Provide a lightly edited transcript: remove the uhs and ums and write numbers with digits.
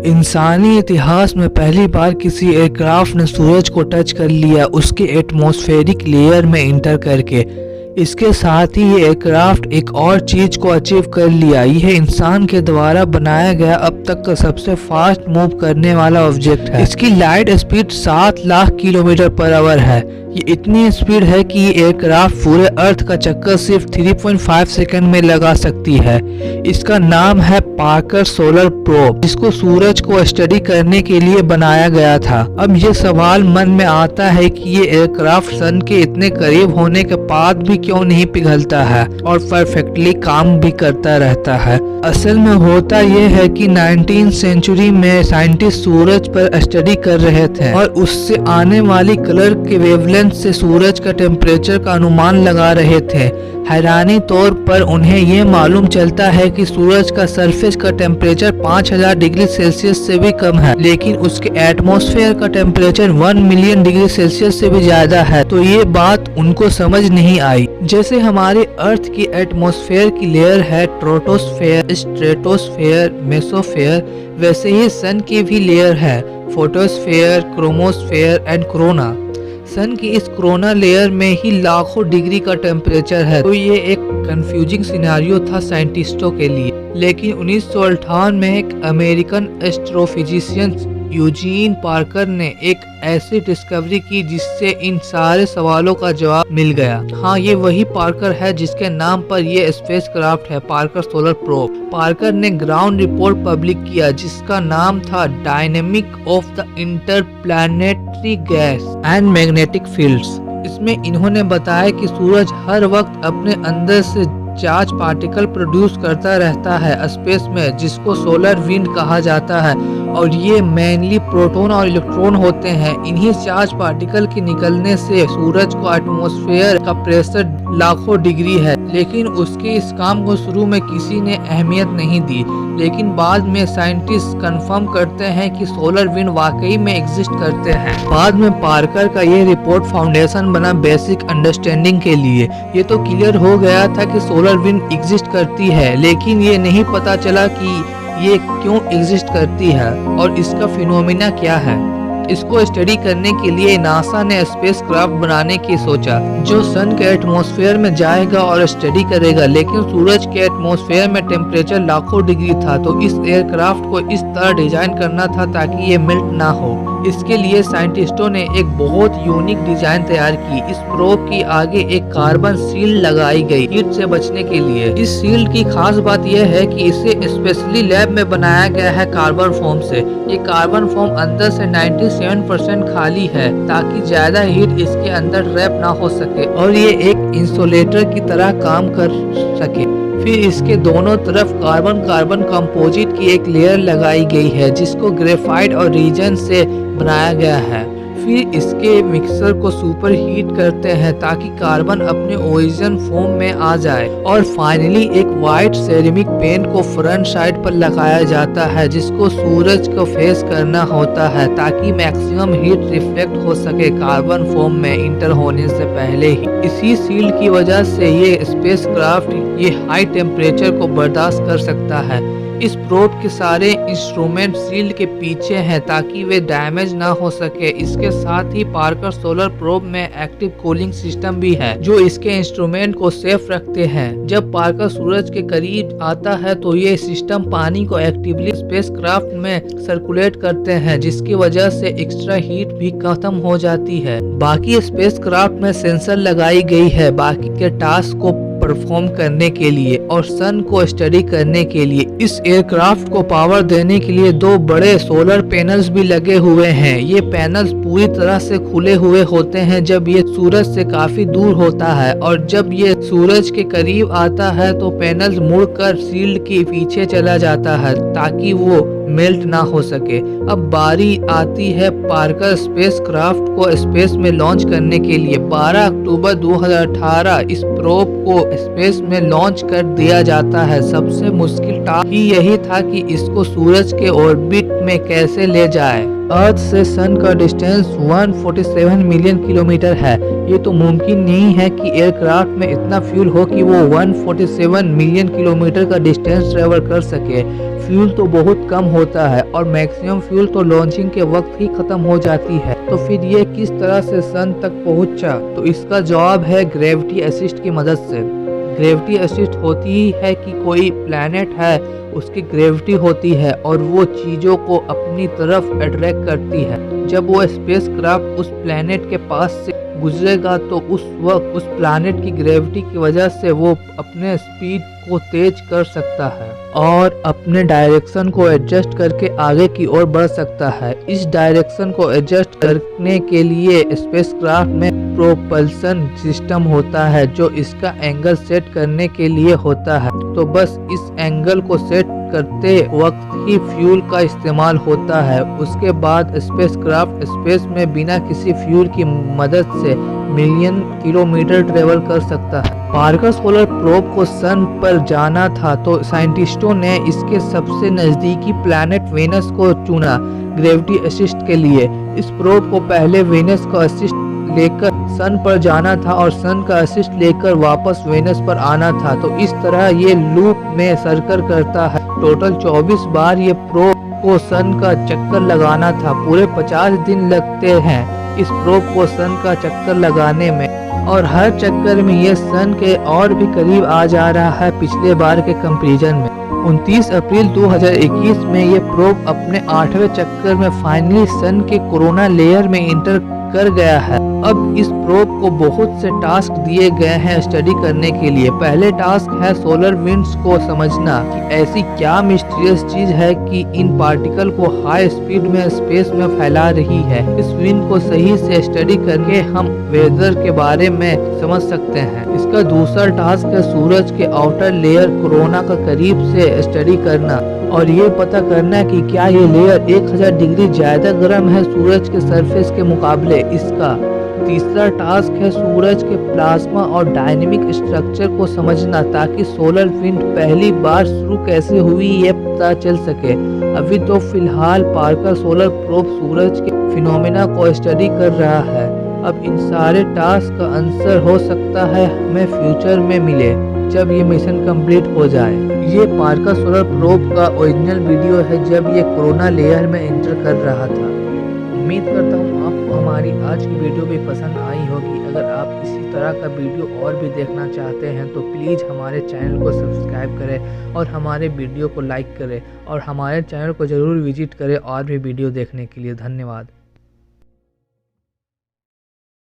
इंसानी इतिहास में पहली बार किसी एयरक्राफ्ट ने सूरज को टच कर लिया उसके एटमॉस्फेरिक लेयर में इंटर करके। इसके साथ ही ये एयरक्राफ्ट एक और चीज को अचीव कर लिया। यह इंसान के द्वारा बनाया गया अब तक का सबसे फास्ट मूव करने वाला ऑब्जेक्ट है। इसकी light speed 7 lakh kilometre per hour है। ये इतनी स्पीड है कि ये एयरक्राफ्ट पूरे अर्थ का चक्कर सिर्फ 3.5 सेकंड में लगा सकती है। इसका नाम है पार्कर सोलर प्रोब, जिसको सूरज को स्टडी करने के लिए बनाया गया था। अब ये सवाल मन में आता है कि ये एयरक्राफ्ट सन के इतने करीब होने के बाद भी क्यों नहीं पिघलता है और परफेक्टली काम भी करता रहता है। असल में होता यह है कि 19वीं सेंचुरी में साइंटिस्ट सूरज पर स्टडी कर रहे थे और उससे आने वाली कलर के वेवलेंथ से सूरज का टेम्परेचर का अनुमान लगा रहे थे। हैरानी तौर पर उन्हें ये मालूम चलता है कि सूरज का सरफेस का टेम्परेचर 5000 डिग्री सेल्सियस से भी कम है, लेकिन उसके एटमॉस्फेयर का टेम्परेचर 1 मिलियन डिग्री सेल्सियस से भी ज्यादा है। तो ये बात उनको समझ नहीं आई। जैसे हमारे अर्थ की एटमॉस्फेयर की लेयर है ट्रोपोस्फेयर, स्ट्रेटोस्फेयर, मेसोस्फेयर, वैसे ही सन की भी लेयर है फोटोस्फेयर, क्रोमोस्फेयर एंड कोरोना। सन की इस कोरोना लेयर में ही लाखों डिग्री का टेम्परेचर है। तो ये एक कंफ्यूजिंग सिनेरियो था साइंटिस्टों के लिए। लेकिन 1958 में एक अमेरिकन एस्ट्रोफिजिशियन यूजीन पार्कर ने एक ऐसी डिस्कवरी की जिससे इन सारे सवालों का जवाब मिल गया। हाँ, ये वही पार्कर है जिसके नाम पर ये स्पेसक्राफ्ट है, पार्कर सोलर प्रोब। पार्कर ने ग्राउंड रिपोर्ट पब्लिक किया जिसका नाम था dynamic of the interplanetary gas and magnetic fields. इसमें इन्होंने बताया कि सूरज हर वक्त अपने अंदर से चार्ज पार्टिकल प्रोड्यूस करता रहता है स्पेस में, जिसको सोलर विंड कहा जाता है, और ये मेनली प्रोटॉन और इलेक्ट्रॉन होते हैं। इन्हीं चार्ज पार्टिकल के निकलने से सूरज को एटमॉस्फेयर का प्रेशर लाखों डिग्री है। लेकिन उसके इस काम को शुरू में किसी ने अहमियत नहीं दी, लेकिन बाद में साइंटिस्ट कंफर्म करते हैं कि सोलर विंड वाकई में एग्जिस्ट करते हैं। बाद में पार्कर का ये रिपोर्ट फाउंडेशन बना बेसिक अंडरस्टैंडिंग के लिए। ये तो क्लियर हो गया था कि सोलर विंड एग्जिस्ट करती है, लेकिन ये नहीं पता चला कि ये क्यों एग्जिस्ट करती है और इसका फिनोमिना क्या है। इसको स्टडी करने के लिए नासा ने स्पेसक्राफ्ट बनाने की सोचा जो सन के एटमॉस्फेयर में जाएगा और स्टडी करेगा। लेकिन सूरज के एटमॉस्फेयर में टेम्परेचर लाखों डिग्री था, तो इस एयरक्राफ्ट को इस तरह डिजाइन करना था ताकि ये मेल्ट ना हो। इसके लिए साइंटिस्टों ने एक बहुत यूनिक डिजाइन तैयार की। इस प्रोब की आगे एक कार्बन सील लगाई गई हीट से बचने के लिए। इस सील की खास बात यह है कि इसे स्पेशली लैब में बनाया गया है कार्बन फोम से। ये कार्बन फोम अंदर से 97% खाली है ताकि ज्यादा हीट इसके अंदर ट्रैप ना हो सके और ये एक इंसुलेटर की तरह काम कर सके। फिर इसके दोनों तरफ कार्बन कार्बन कंपोजिट की एक लेयर लगाई गई है जिसको ग्रेफाइट और रीजन से बनाया गया है। फिर इसके मिक्सर को सुपर हीट करते हैं ताकि कार्बन अपने ओरिजिन फॉर्म में आ जाए, और फाइनली एक वाइट सेरेमिक पेंट को फ्रंट साइड पर लगाया जाता है जिसको सूरज को फेस करना होता है ताकि मैक्सिमम हीट रिफ्लेक्ट हो सके कार्बन फॉर्म में इंटर होने से पहले ही। इसी सील की वजह से ये स्पेसक्राफ्ट ये हाई टेम्परेचर को बर्दाश्त कर सकता है। इस प्रोब के सारे इंस्ट्रूमेंट सील्ड के पीछे हैं ताकि वे डैमेज ना हो सके। इसके साथ ही पार्कर सोलर प्रोब में एक्टिव कूलिंग सिस्टम भी है जो इसके इंस्ट्रूमेंट को सेफ रखते हैं। जब पार्कर सूरज के करीब आता है तो ये सिस्टम पानी को एक्टिवली स्पेसक्राफ्ट में सर्कुलेट करते हैं जिसकी वजह से एक्स्ट्रा हीट भी खत्म हो जाती है। बाकी स्पेसक्राफ्ट में सेंसर लगाई गई है बाकी के टास्क को परफॉर्म करने के लिए और सन को स्टडी करने के लिए। इस एयरक्राफ्ट को पावर देने के लिए 2 बड़े सोलर पैनल्स भी लगे हुए हैं। ये पैनल्स पूरी तरह से खुले हुए होते हैं जब ये सूरज से काफी दूर होता है, और जब ये सूरज के करीब आता है तो पैनल्स मुड़कर शील्ड के पीछे चला जाता है ताकि वो मेल्ट ना हो सके। अब बारी आती है पार्कर स्पेसक्राफ्ट को स्पेस में लॉन्च करने के लिए। 12 अक्टूबर 2018 इस प्रोब को स्पेस में लॉन्च कर दिया जाता है। सबसे मुश्किल टास्क ही यही था कि इसको सूरज के ऑर्बिट में कैसे ले जाए। अर्थ से सन का डिस्टेंस 147 मिलियन किलोमीटर है। ये तो मुमकिन नहीं है कि एयरक्राफ्ट में इतना फ्यूल हो कि वो 147 मिलियन किलोमीटर का डिस्टेंस ट्रेवल कर सके। फ्यूल तो बहुत कम होता है और मैक्सिमम फ्यूल तो लॉन्चिंग के वक्त ही खत्म हो जाती है। तो फिर ये किस तरह से सन तक पहुंचा? तो इसका जवाब है ग्रेविटी असिस्ट की मदद से। ग्रेविटी असिस्ट होती है कि कोई प्लैनेट है, उसकी ग्रेविटी होती है और वो चीज़ों को अपनी तरफ अट्रैक्ट करती है। जब वो स्पेसक्राफ्ट उस प्लैनेट के पास से गुजरेगा तो उस वक्त उस प्लैनेट की ग्रेविटी की वजह से वो अपने स्पीड को तेज कर सकता है और अपने डायरेक्शन को एडजस्ट करके आगे की ओर बढ़ सकता है। इस डायरेक्शन को एडजस्ट करने के लिए स्पेसक्राफ्ट में प्रोपल्सन सिस्टम होता है जो इसका एंगल सेट करने के लिए होता है। तो बस इस एंगल को सेट करते वक्त ही फ्यूल का इस्तेमाल होता है। उसके बाद स्पेसक्राफ्ट स्पेस में बिना किसी फ्यूल की मदद से मिलियन किलोमीटर ट्रेवल कर सकता है। पार्कर सोलर प्रोब को सन पर जाना था तो साइंटिस्टों ने इसके सबसे नज़दीकी प्लैनेट वेनस को चुना ग्रेविटी असिस्ट के लिए। इस प्रोब को पहले वेनस का असिस्ट लेकर सन पर जाना था और सन का असिस्ट लेकर वापस वेनस पर आना था। तो इस तरह ये लूप में सर्कल करता है। टोटल 24 बार ये प्रोब को सन का चक्कर लगाना था। पूरे 50 दिन लगते हैं इस प्रोब को सन का चक्कर लगाने में और हर चक्कर में ये सन के और भी करीब आ जा रहा है पिछले बार के कंपैरिजन में। 29 अप्रैल 2021 में ये प्रोब अपने 8वें चक्कर में फाइनली सन के कोरोना लेयर में इंटर कर गया है। अब इस प्रोब को बहुत से टास्क दिए गए हैं स्टडी करने के लिए। पहले टास्क है सोलर विंड्स को समझना कि ऐसी क्या मिस्टीरियस चीज है कि इन पार्टिकल को हाई स्पीड में स्पेस में फैला रही है। इस विंड को सही से स्टडी करके हम वेदर के बारे में समझ सकते हैं। इसका दूसरा टास्क है सूरज के आउटर लेयर कोरोना का करीब से स्टडी करना और ये पता करना कि क्या ये लेयर 1000 डिग्री ज्यादा गर्म है सूरज के सरफेस के मुकाबले। इसका तीसरा टास्क है सूरज के प्लाज्मा और डायनेमिक स्ट्रक्चर को समझना ताकि सोलर विंड पहली बार शुरू कैसे हुई ये पता चल सके। अभी तो फिलहाल पार्कर सोलर प्रोब सूरज के फिनोमेना को स्टडी कर रहा है। अब इन सारे टास्क का आंसर हो सकता है हमें फ्यूचर में मिले जब ये मिशन कंप्लीट हो जाए। ये पार्कर सोलर प्रोब का ओरिजिनल वीडियो है जब ये कोरोना लेयर में एंटर कर रहा था। उम्मीद करता हूँ आपको हमारी आज की वीडियो भी पसंद आई होगी। अगर आप इसी तरह का वीडियो और भी देखना चाहते हैं तो प्लीज़ हमारे चैनल को सब्सक्राइब करें और हमारे वीडियो को लाइक करें और हमारे चैनल को ज़रूर विजिट करें और भी वीडियो देखने के लिए। धन्यवाद।